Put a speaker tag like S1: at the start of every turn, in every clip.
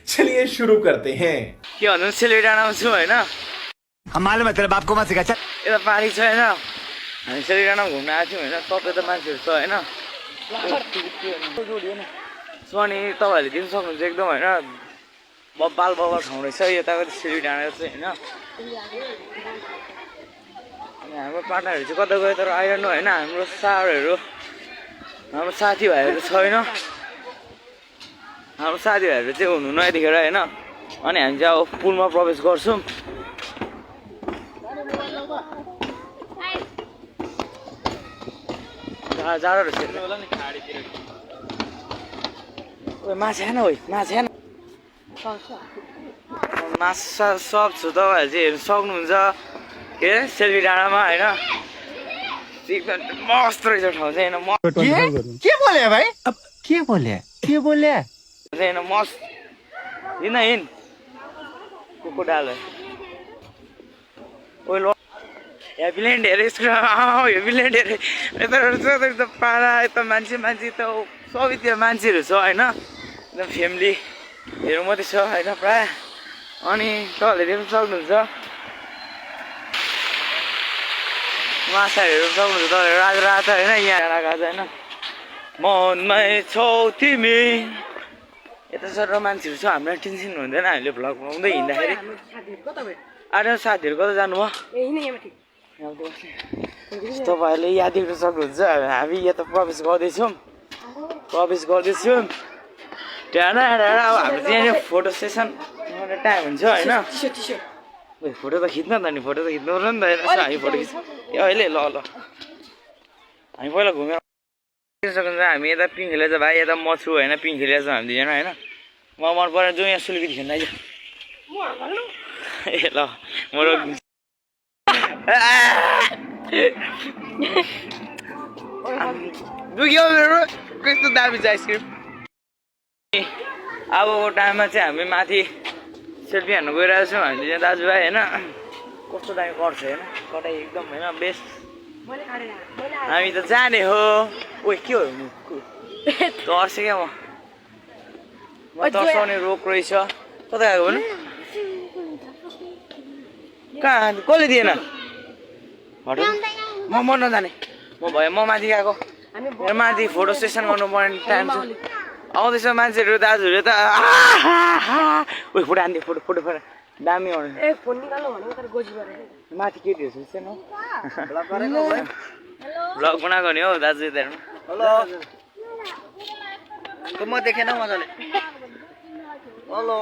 S1: चलिए शुरू करते हैं।
S2: के भन्नु सिलगढी डाँडामा छु होइन
S3: हम मालूम है तेरे बाप को मत सिखा। चल
S2: यता पानी छ होइन हामी सिलगढी डाँडामा घुम्न आएको थियौँ होइन तपाईँ त मान्छेहरू छ होइन सो अनि तपाईँहरूले दिन सक्नुहुन्छ एकदम होइन बब्बाल बब्बाल ठाउँ रहेछ यताको सिलगढी डाँडा चाहिँ होइन अनि हाम्रो पार्टनरहरू चाहिँ कता गयो तर आइरहनु होइन हाम्रो सारहरू हाम्रो साथीभाइहरू छैन हाम्रो साथीभाइहरू चाहिँ हुनुहुन्न यतिखेर होइन अनि हामी चाहिँ अब पुलमा प्रवेश गर्छौँ जाडो रहेछ माछा हेर्न हो माछा हेर्न माछा सब छु तपाईँहरू चाहिँ हेर्नु सक्नुहुन्छ के अरे सेल्फी डाँडामा होइन एकदम मस्त रहेछ ठाउँ चाहिँ होइन
S3: क्या बोले भाइ अब के बोले
S2: होइन मस्त हिँड हिँड कुकुर डाल ओ हेभिल्यान्ड हेरे हेभिल्यान्ड हेरे यता पारा यता मान्छे त सबैतिर मान्छेहरू छ होइन एकदम फ्यामिलीहरू मात्रै छ होइन प्रायः अनि तपाईँहरूले देख्न सक्नुहुन्छ माछाहरू सक्नुहुन्छ तपाईँहरू रात रात होइन यहाँ रात होइन मनमै छौ तिमी यता सर मान्छेहरू छ हामीलाई टेन्सन हुँदैन हामीले भ्लग बनाउँदै हिँड्दाखेरि आठ साथीहरू कता जानुभयो तपाईँहरूले याद देख्न सक्नुहुन्छ हामी यहाँ त प्रवेश गर्दैछौँ डाँडा अब हाम्रो त्यहाँनिर फोटो सेसन गर्ने टाइम हुन्छ होइन फोटो त खिच्न त नि फोटो त खिच्नु पर्यो नि त यसो हामी फोटो खिच्छ ए अहिले ल हामी पहिला घुमेर सक्नुहुन्छ हामी यता पिङ खेलेछ भाइ यता म छु होइन पिङ खेलेछ हामी दुईजना होइन म मन परेन जो यहाँ सिलगढी खेल्न आइज ए ल म दुख्यो मेरो कस्तो दामी छ आइसक्रिम अबको टाइममा चाहिँ हामी माथि सेल्फी हान्नु गइरहेको छौँ हामीले चाहिँ दाजुभाइ होइन कस्तो दामी गर्छ होइन कटाइ एकदम होइन बेस्ट हामी त जाने हो ओ के हो तर्सेँ क्या म तर्साउने रोग रहेछ कता गएको भने कहाँ कसले दिएन म नजाने म भयो म माथि गएको मेरो माथि फोटो सेसन गर्नुपर्ने टाइम छ आउँदैछ मान्छेहरू दाजुहरू त उयो फोटो हान्थ्यो फोटो दामी आउने माथि केटीहरू छ भ्लग बनाएको नि हौ दाजु यता हेलो म देखेन मजाले हेलो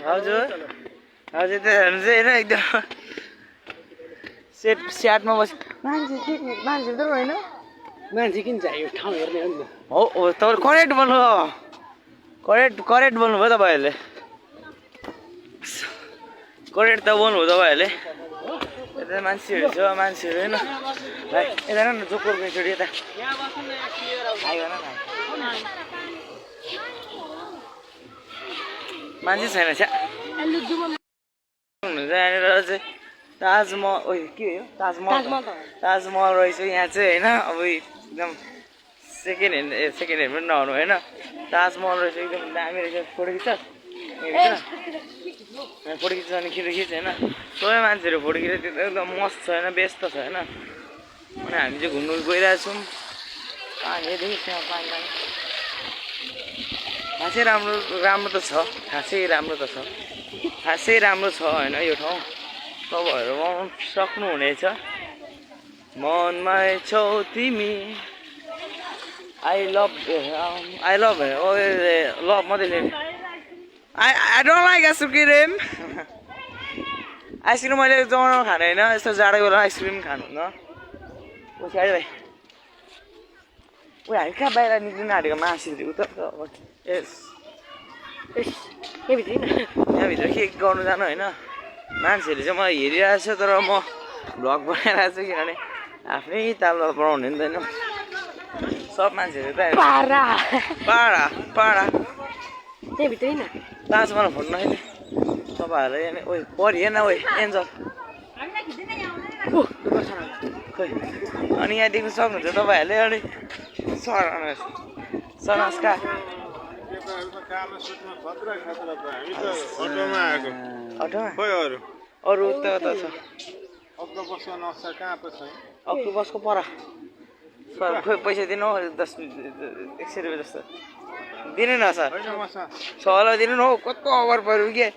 S2: हजुर हजुर त हेर्नु चाहिँ होइन एकदम स्याटमा बस्यो मान्छे त होइन
S3: मान्छे किन चाहियो ठाउँ हेर्ने हो नि
S2: हो तपाईँले करेक्ट बोल्नुभयो करेक्ट बोल्नुभयो तपाईँहरूले करेक्ट त बोल्नुभयो तपाईँहरूले यता मान्छेहरू छ मान्छेहरू होइन भाइ यता न जोकोरको एकचोटि यता मान्छे छैन छ्या यहाँनिर चाहिँ ताजमहल के हो ताजमहल रहेछ यहाँ चाहिँ होइन अब एकदम सेकेन्ड ह्यान्ड पनि नहुनु होइन ताजमहल रहेछ एकदम दामी रहेछ फोटो खिच्छ फोटो खिच्छ अनि खिच होइन सबै मान्छेहरू फोटो खिच्छ त्यो एकदम मस्त छ होइन व्यस्त छ होइन अनि हामी चाहिँ घुम्नु गइरहेछौँ पानीदेखि त्यहाँ पानी खासै राम्रो त छ खासै राम्रो छ होइन यो ठाउँ तपाईँहरू आउनु सक्नुहुनेछ मनमै छौ तिमी आई लभ लभ मात्रै लिने I don't like ice cream ice cream मैले जमानामा खाने होइन यस्तो जाडो बेला आइसक्रिम खानु न पछि आयो भाइ उयो हामी कहाँ बाहिर निक्लिनु आँटेको मासुले उता यहाँभित्र के गर्नु जानु होइन मान्छेहरूले चाहिँ मलाई हेरिरहेको छ तर म भ्लग बनाइरहेको छु किनभने आफ्नै तालमा बनाउने नि त होइन सब मान्छेहरू त पाडा
S4: त्यहीँभित्रै न
S2: ताजमहल फोन नखेल्ने तपाईँहरूलाई यहाँ ओ परि हेर्न ओ एन्जल खोइ अनि यहाँ देख्न सक्नुहुन्छ तपाईँहरूले अनि सर नमस्कार अटोमा अरू त छ अक्टोपसको पर सर खोइ पैसा दिनु हौ 100 रुपियाँ जस्तो दिनु न सर 6 दिनु न हौ कस्तो ओभर पर्यो के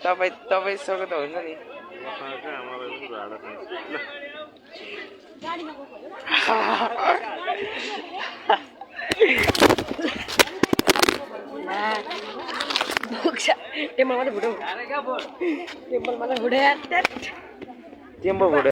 S2: तपाईँसँग त हुन्छ नि
S4: टेम्पल मात्रै फुटो टेम्पल मात्रै फुटे
S2: टेम्पो फुट्यो